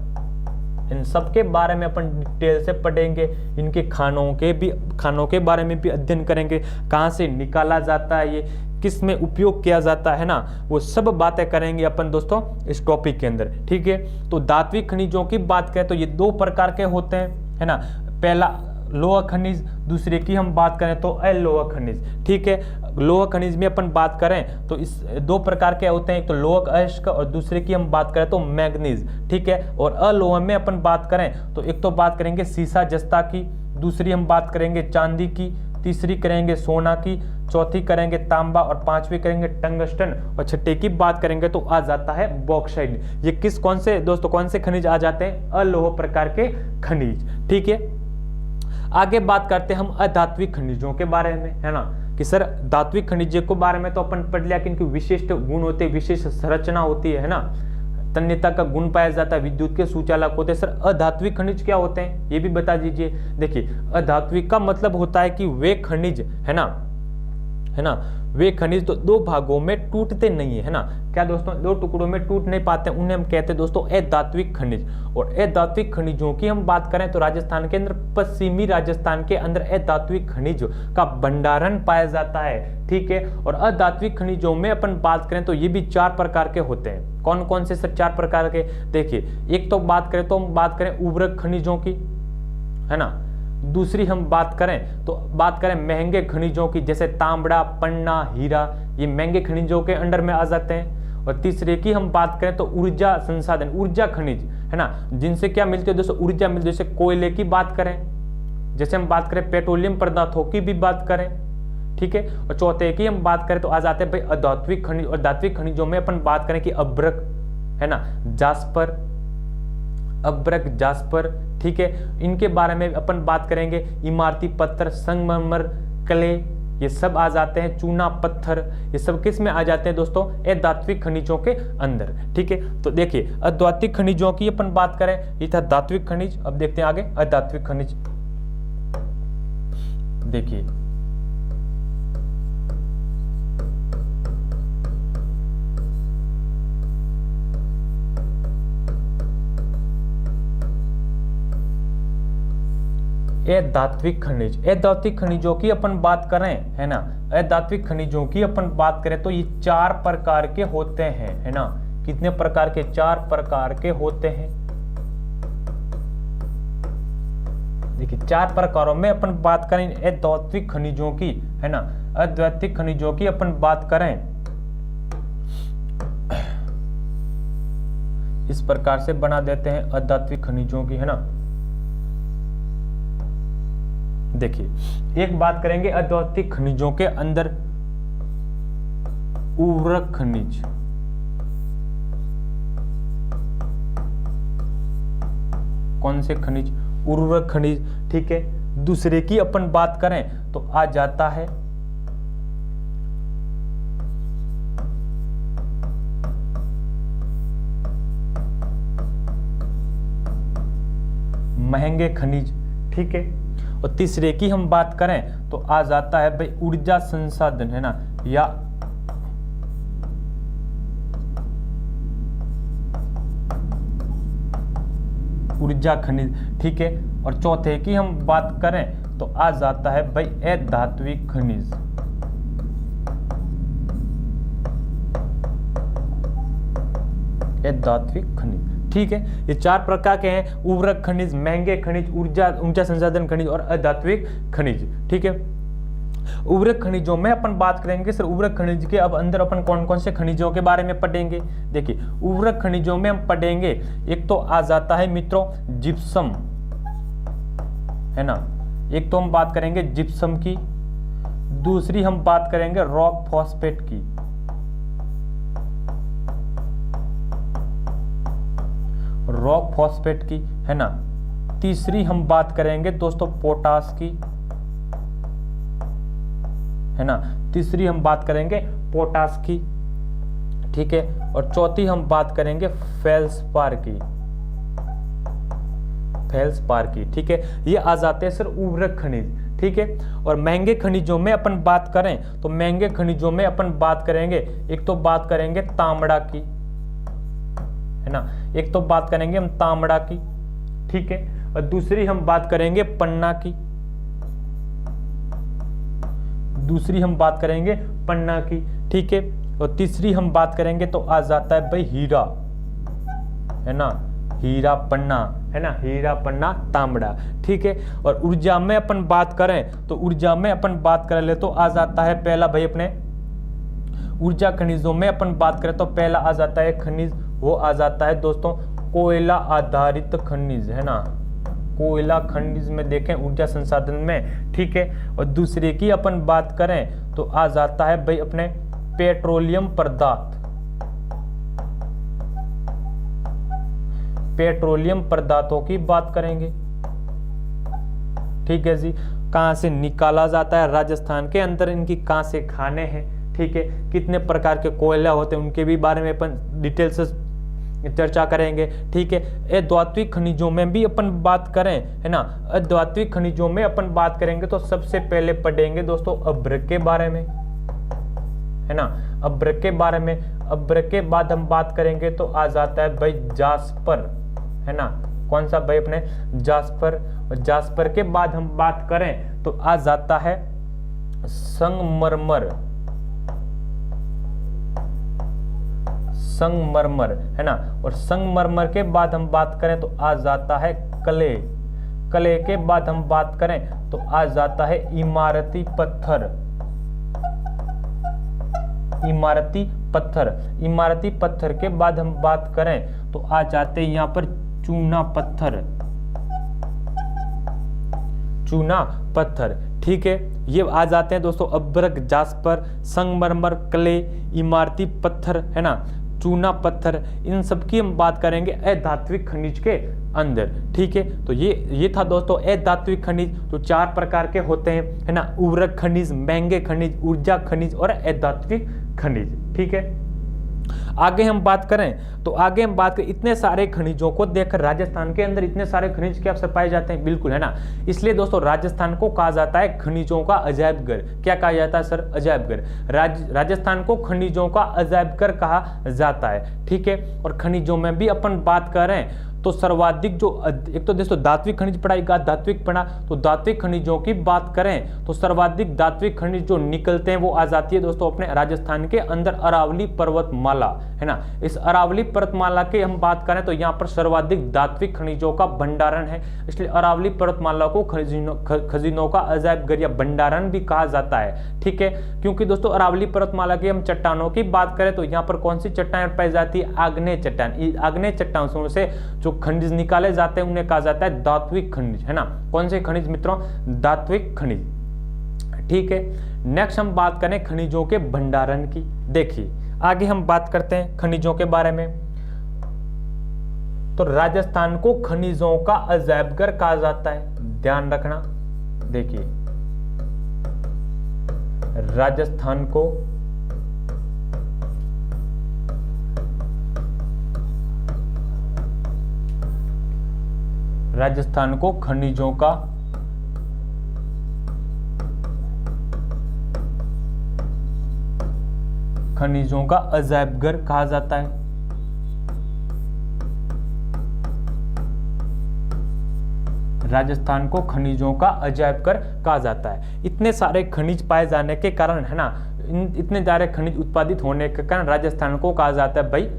A: इन सब के बारे में अपन डिटेल से पढ़ेंगे, इनके खानों के बारे में भी अध्ययन करेंगे, कहाँ से निकाला जाता है ये, किस में उपयोग किया जाता है ना, वो सब बातें करेंगे अपन दोस्तों इस टॉपिक के अंदर, ठीक है। तो धात्विक खनिजों की बात करें तो ये दो प्रकार के होते हैं, है ना, पहला लोह खनिज, दूसरे की हम बात करें तो अलोह खनिज, ठीक है। लोह खनिज में अपन बात करें तो इस दो प्रकार के होते हैं, एक तो लोह अयस्क और दूसरे की हम बात करें तो मैग्नीज, ठीक है। और अलोह में अपन बात करें तो एक तो बात करेंगे सीसा जस्ता की, दूसरी हम बात करेंगे चांदी की, तीसरी करेंगे सोना की, चौथी करेंगे तांबा और पांचवी करेंगे टंगस्टन और छठे की बात करेंगे तो आ जाता है बॉक्साइट। ये कौन से दोस्तों कौन से खनिज आ जाते हैं, अलोह प्रकार के खनिज, ठीक है। आगे बात करते हैं हम अधात्विक खनिजों के बारे में, है ना, कि सर धात्विक खनिजों के बारे में तो अपन पढ़ लिया कि इनकी विशिष्ट गुण होते हैं, विशेष संरचना होती है ना, तन्यता का गुण पाया जाता है, विद्युत के सूचालक होते हैं। सर अधात्विक खनिज क्या होते हैं ये भी बता दीजिए। देखिए अधात्विक का मतलब होता है कि वे खनिज, है ना, वे खनिज तो दो भागों में टूटते नहीं है ना, क्या दोस्तों, दो टुकड़ों में टूट नहीं पाते, उन्हें हम कहते हैं दोस्तों अधात्विक खनिज। और अधात्विक खनिजों की हम बात करें तो राजस्थान के अंदर, पश्चिमी राजस्थान के अंदर अधात्विक खनिज का भंडारण पाया जाता है, ठीक है। और अधात्विक खनिजों में अपन बात करें तो ये भी चार प्रकार के होते हैं। कौन कौन से सर चार प्रकार के, देखिए एक तो बात करें तो हम बात करें उर्वरक खनिजों की, है ना, दूसरी हम बात करें तो बात करें महंगे खनिजों की, जैसे तांबड़ा, पन्ना, हीरा, ये महंगे खनिजों के अंडर में आ जाते हैं। और तीसरे की हम बात करें तो ऊर्जा संसाधन, ऊर्जा खनिज, है ना, जिनसे क्या मिलती है दोस्तों, ऊर्जा मिलती है। जैसे कोयले की बात करें, जैसे हम बात करें पेट्रोलियम पदार्थों की भी बात करें, ठीक है। और चौथे की हम बात करें तो आ जाते हैं भाई अधात्विक खनिज। और धात्विक खनिजों में अपन बात करें कि अभ्रक, है ना, जास्पर, अभ्रक, जास्पर, ठीक है, इनके बारे में अपन बात करेंगे। इमारती पत्थर, संगमरमर, क्ले, ये सब आ जाते हैं, चूना पत्थर, ये सब किस में आ जाते हैं दोस्तों, अधात्विक खनिजों के अंदर, ठीक है। तो देखिए अधात्विक खनिजों की अपन बात करें, ये था धात्विक खनिज। अब देखते हैं आगे अधात्विक खनिज। देखिए अधात्विक खनिज, अधात्विक खनिजों की अपन बात करें, है ना, अधात्विक खनिजों की अपन बात करें तो ये 4 प्रकार के होते हैं, है ना, कितने प्रकार के? 4 प्रकार के होते हैं। देखिए 4 प्रकारों में अपन बात करें अधात्विक खनिजों की, है ना, अधात्विक खनिजों की अपन बात करें इस प्रकार से बना देते हैं अधात्विक खनिजों की, है ना। देखिए एक बात करेंगे अधात्विक खनिजों के अंदर उर्वरक खनिज, कौन से खनिज? उर्वरक खनिज, ठीक है। दूसरे की अपन बात करें तो आ जाता है महंगे खनिज, ठीक है। और तीसरे की हम बात करें तो आ जाता है भाई ऊर्जा संसाधन, है ना, या ऊर्जा खनिज, ठीक है। और चौथे की हम बात करें तो आ जाता है भाई अधात्विक खनिज, अधात्विक खनिज, ठीक है। ये 4 प्रकार के हैं, उर्वरक खनिज, महंगे खनिज, ऊर्जा संसाधन खनिज और अधात्विक खनिज, ठीक है। उर्वरक खनिजों में अपन बात करेंगे सर, उर्वरक खनिज के अब अंदर अपन कौन कौन से खनिजों के बारे में पढ़ेंगे? देखिए उर्वरक खनिजों में हम पढ़ेंगे, एक तो आ जाता है मित्रों जिप्सम, है ना, एक तो हम बात करेंगे जिप्सम की, दूसरी हम बात करेंगे रॉक फॉस्फेट की, रॉक फॉस्फेट की, है ना। तीसरी हम बात करेंगे दोस्तों पोटाश की, है ना, तीसरी हम बात करेंगे पोटाश की, ठीक है। और चौथी हम बात करेंगे फेल्सपार की, फेल्सपार की, ठीक है। ये आ जाते हैं सर उर्वरक खनिज, ठीक है। और महंगे खनिजों में अपन बात करें तो महंगे खनिजों में अपन बात करेंगे, एक तो बात करेंगे तांबड़ा की, है ना, एक तो बात करेंगे हम तांबड़ा की, ठीक है। और दूसरी हम बात करेंगे पन्ना की, दूसरी हम बात करेंगे पन्ना की, ठीक है। और तीसरी हम बात करेंगे तो आ जाता है भाई हीरा, है ना, हीरा पन्ना, है ना, हीरा पन्ना तांबड़ा, ठीक है। और ऊर्जा में अपन बात करें तो ऊर्जा में अपन बात कर ले तो आ जाता है पहला भाई अपने ऊर्जा खनिजों में अपन बात करें तो पहला आ जाता है खनिज, वो आ जाता है दोस्तों कोयला आधारित खनिज, है ना, कोयला खनिज में देखें ऊर्जा संसाधन में, ठीक है। और दूसरे की अपन बात करें तो आ जाता है भाई अपने पेट्रोलियम पदार्थ, पेट्रोलियम पदार्थों की बात करेंगे, ठीक है जी। कहां से निकाला जाता है, राजस्थान के अंदर इनकी कहां से खाने हैं, ठीक है। कितने प्रकार के कोयला होते हैं उनके भी बारे में अपन डिटेल से चर्चा करेंगे, ठीक है। अधात्विक खनिजों में भी अपन बात करें, है ना, अधात्विक खनिजों में अपन बात करेंगे तो सबसे पहले पढ़ेंगे दोस्तों अभ्रक के बारे में, है ना, अभ्रक के बारे में। अभ्रक के बाद हम बात करेंगे तो आ जाता है भाई जास्पर, है ना, कौन सा भाई अपने जास्पर। और जास्पर के बाद हम बात करें तो आ जाता है संगमरमर, संगमरमर, है ना। और संगमरमर के बाद हम बात करें तो आ जाता है कले, कले के बाद हम बात करें तो आ जाता है इमारती पत्थर, इमारती पत्थर। इमारती पत्थर के बाद हम बात करें तो आ जाते हैं यहाँ पर चूना पत्थर, चूना पत्थर, ठीक है। ये आ जाते हैं दोस्तों अभ्रक, जास्पर, संगमरमर, क्ले, इमारती पत्थर, है ना, चूना पत्थर। इन सब की हम बात करेंगे अधात्विक खनिज के अंदर, ठीक है। तो ये था दोस्तों अधात्विक खनिज जो 4 प्रकार के होते हैं, है ना, उर्वरक खनिज, महंगे खनिज, ऊर्जा खनिज और अधात्विक खनिज, ठीक है। आगे हम बात करें तो आगे हम बात करें इतने सारे खनिजों को देखकर राजस्थान के अंदर इतने सारे खनिज के अवसर पाए जाते हैं, बिल्कुल, है ना। इसलिए दोस्तों राजस्थान को कहा जाता है खनिजों का अजायब घर। क्या कहा जाता है सर? अजायब घर। राजस्थान को खनिजों का अजायब घर कहा जाता है, ठीक है। और खनिजों में भी अपन बात करें तो सर्वाधिक जो एक तो दोस्तों धात्विक खनिज पढ़ाएगा, धात्विक पढ़ा, तो धात्विक खनिजों की बात करें तो सर्वाधिक धात्विक खनिज जो निकलते हैं वो आ जाती है दोस्तों अपने राजस्थान के अंदर अरावली पर्वतमाला, है ना। इस अरावली पर्वतमाला की हम बात करें तो यहाँ पर सर्वाधिक धात्विक खनिजों का भंडारण है, इसलिए अरावली पर्वतमाला को खजिनों का अजायब घर या भंडारण भी कहा जाता है, ठीक है। क्योंकि दोस्तों अरावली पर्वतमाला की हम चट्टानों की बात करें तो यहाँ पर कौन सी चट्टान पाई जाती है, आग्नेय चट्टान। आग्नेय चट्टानों से जो खनिज निकाले जाते हैं उन्हें कहा जाता है धात्विक खनिज, है ना। कौन से खनिज मित्रों, धात्विक खनिज, ठीक है। नेक्स्ट हम बात करें खनिजों के भंडारण की। देखिए आगे हम बात करते हैं खनिजों के बारे में। तो राजस्थान को खनिजों का अजायब घर कहा जाता है, ध्यान रखना। देखिए राजस्थान को खनिजों का अजायब घर कहा जाता है। राजस्थान को खनिजों का अजायब घर कहा जाता है। इतने सारे खनिज पाए जाने के कारण, है ना, इतने सारे खनिज उत्पादित होने के कारण राजस्थान को कहा जाता है भाई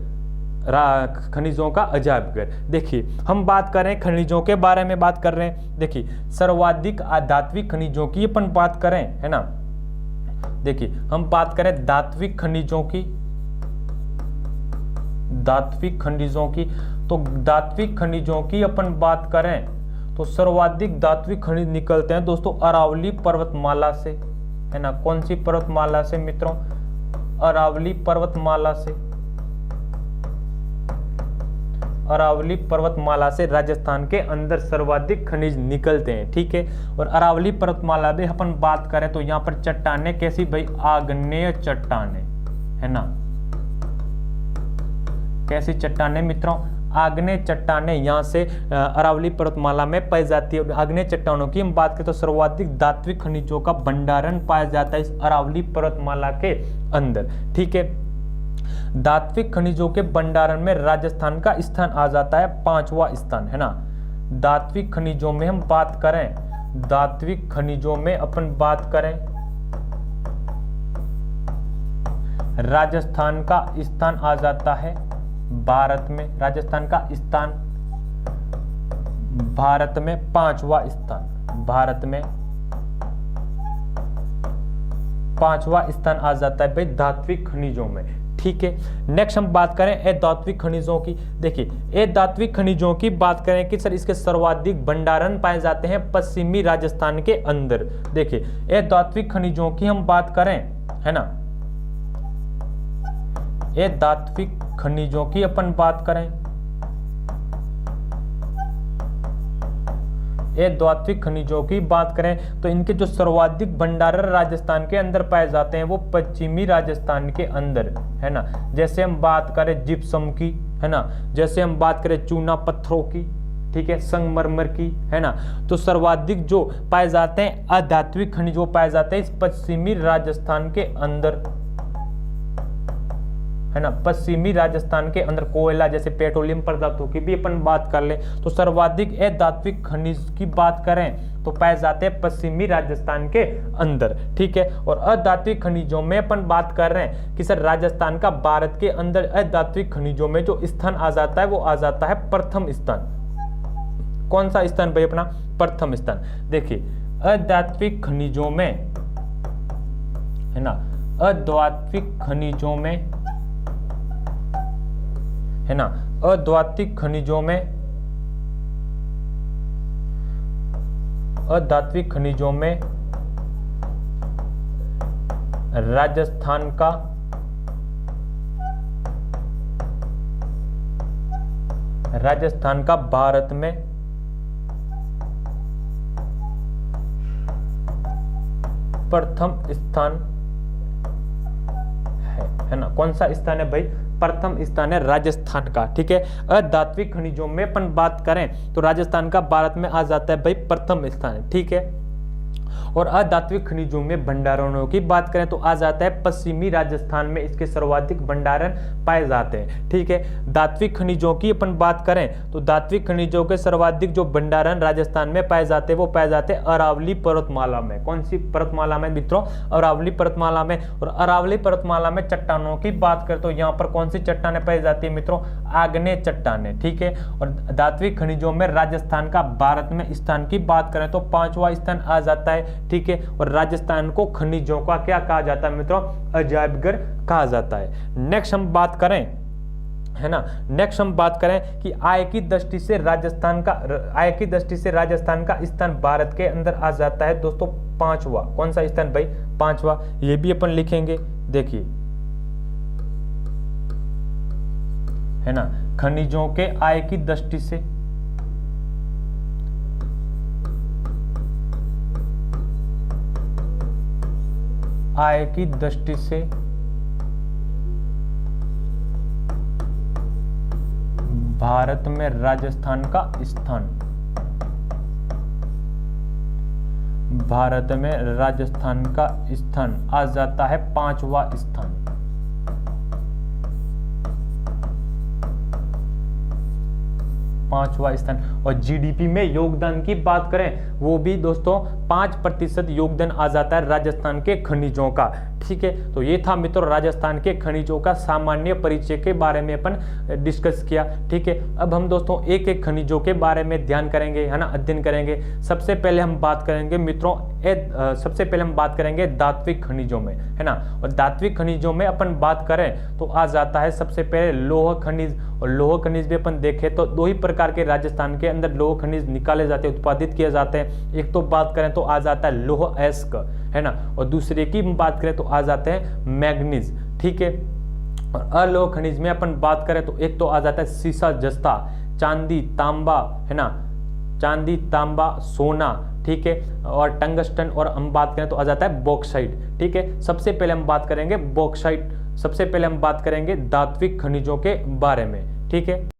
A: खनिजों का अजायब घर। देखिए हम बात कर रहे हैं खनिजों के बारे में बात कर रहे हैं। देखिए सर्वाधिक धात्विक खनिजों की अपन बात करें, है ना। देखिए हम बात करें धात्विक खनिजों की, तो धात्विक खनिजों की अपन बात करें तो सर्वाधिक धात्विक खनिज निकलते हैं दोस्तों अरावली पर्वतमाला से, है ना। कौन सी पर्वतमाला से मित्रों, अरावली पर्वतमाला से। अरावली पर्वतमाला से राजस्थान के अंदर सर्वाधिक खनिज निकलते हैं, ठीक है। और अरावली पर्वतमाला में अपन बात करें तो यहाँ पर चट्टानें कैसी भाई, आग्नेय चट्टानें, है ना। कैसी चट्टानें मित्रों, आग्नेय चट्टानें यहाँ से अरावली पर्वतमाला में पाई जाती है। आग्नेय चट्टानों की हम बात करें तो सर्वाधिक धात्विक खनिजों का भंडारण पाया जाता है इस अरावली पर्वतमाला के अंदर, ठीक है। धात्विक खनिजों के भंडारण में राजस्थान का स्थान आ जाता है 5वां स्थान, है ना। धात्विक खनिजों में हम बात करें, धात्विक खनिजों में अपन बात करें राजस्थान का स्थान आ जाता है भारत में, राजस्थान का स्थान भारत में 5वां स्थान, भारत में 5वां स्थान आ जाता है भाई धात्विक खनिजों में, ठीक है। नेक्स्ट हम बात करें अधात्विक खनिजों की। देखिए अधात्विक खनिजों की बात करें कि सर इसके सर्वाधिक भंडारण पाए जाते हैं पश्चिमी राजस्थान के अंदर। देखिए अधात्विक खनिजों की हम बात करें, है ना, अधात्विक खनिजों की अपन बात करें, अधात्विक खनिजों की बात करें तो इनके जो सर्वाधिक भंडारण राजस्थान के अंदर पाए जाते हैं वो पश्चिमी राजस्थान के अंदर, है ना। जैसे हम बात करें जिप्सम की, है ना, जैसे हम बात करें चूना पत्थरों की, ठीक है, संगमरमर की, है ना। तो सर्वाधिक जो पाए जाते हैं अधात्विक खनिज वो पाए जाते हैं इस पश्चिमी राजस्थान के अंदर, है ना। पश्चिमी राजस्थान के अंदर कोयला जैसे पेट्रोलियम पदार्थों की भी अपन बात कर ले तो सर्वाधिक अधात्विक खनिज की बात करें तो पाए जाते हैं पश्चिमी राजस्थान के अंदर, ठीक है। और अधात्विक खनिजों में अपन बात कर रहे हैं कि सर राजस्थान का भारत के अंदर अधात्विक खनिजों में जो स्थान आ जाता है वो आ जाता है प्रथम स्थान। कौन सा स्थान भाई अपना, प्रथम स्थान। देखिए अधात्विक खनिजों में, है ना, अधात्विक खनिजों में, है ना, अधात्विक खनिजों में, अधात्विक खनिजों में राजस्थान का भारत में प्रथम स्थान है ना। कौन सा स्थान है भाई, प्रथम स्थान है राजस्थान का, ठीक है। अधात्विक खनिजों में अपन बात करें तो राजस्थान का भारत में आ जाता है भाई प्रथम स्थान, ठीक है। और अधात्विक खनिजों में भंडारणों की बात करें तो आ जाता है पश्चिमी राजस्थान में इसके सर्वाधिक भंडारण पाए जाते हैं। ठीक है, धात्विक खनिजों की अपन बात करें तो धात्विक खनिजों के सर्वाधिक जो भंडारण राजस्थान में पाए जाते हैं वो पाए जाते हैं अरावली पर्वतमाला में। कौन सी पर्वतमाला में मित्रों? अरावली पर्वतमाला में। और अरावली पर्वतमाला में चट्टानों की बात करें तो यहाँ पर कौन सी चट्टानें पाई जाती है मित्रों? आग्नेय चट्टानें। ठीक है, और धात्विक खनिजों में राजस्थान का भारत में स्थान की बात करें तो 5वां स्थान आ जाता है। ठीक है, और राजस्थान को खनिजों का क्या कहा जाता है मित्रों? अजायबघर कहा जाता है। नेक्स्ट हम बात करें, है ना, नेक्स्ट हम बात करें कि आय की दृष्टि से राजस्थान का स्थान भारत के अंदर आ जाता है दोस्तों 5वां। कौन सा स्थान भाई? 5वां। ये भी अपन लिखेंगे, देखिए, है ना, खनिजों के आय की दृष्टि से भारत में राजस्थान का स्थान, भारत में राजस्थान का स्थान आ जाता है 5वां स्थान। 5वां स्थान। और जीडीपी में योगदान की बात करें वो भी दोस्तों 5% योगदान आ जाता है राजस्थान के खनिजों का। ठीक है, तो ये था मित्रों राजस्थान के खनिजों का सामान्य परिचय के बारे में अपन डिस्कस किया। ठीक है, अब हम दोस्तों एक एक खनिजों के बारे में ध्यान करेंगे, है ना, अध्ययन करेंगे। सबसे पहले हम बात करेंगे मित्रों धात्विक खनिजों में, है ना। और धात्विक खनिजों में अपन बात करें तो आ जाता है सबसे पहले लौह खनिज। और लौह खनिज भी अपन देखें तो 2 ही प्रकार के राजस्थान के अंदर लौह खनिज निकाले जाते हैं, उत्पादित किए जाते हैं। एक तो बात करें तो आ जाता है लौह अयस्क, है ना, और दूसरे की बात करें तो आ जाते हैं मैग्नीज। ठीक है, और अलोह खनिज में अपन बात करें तो एक तो आ जाता है सीसा जस्ता, चांदी, तांबा, है ना, चांदी, तांबा, सोना। ठीक है, और टंगस्टन। और हम बात करें तो आ जाता है बॉक्साइट। ठीक है, सबसे पहले हम बात करेंगे बॉक्साइट, सबसे पहले हम बात करेंगे धात्विक खनिजों के बारे में। ठीक है।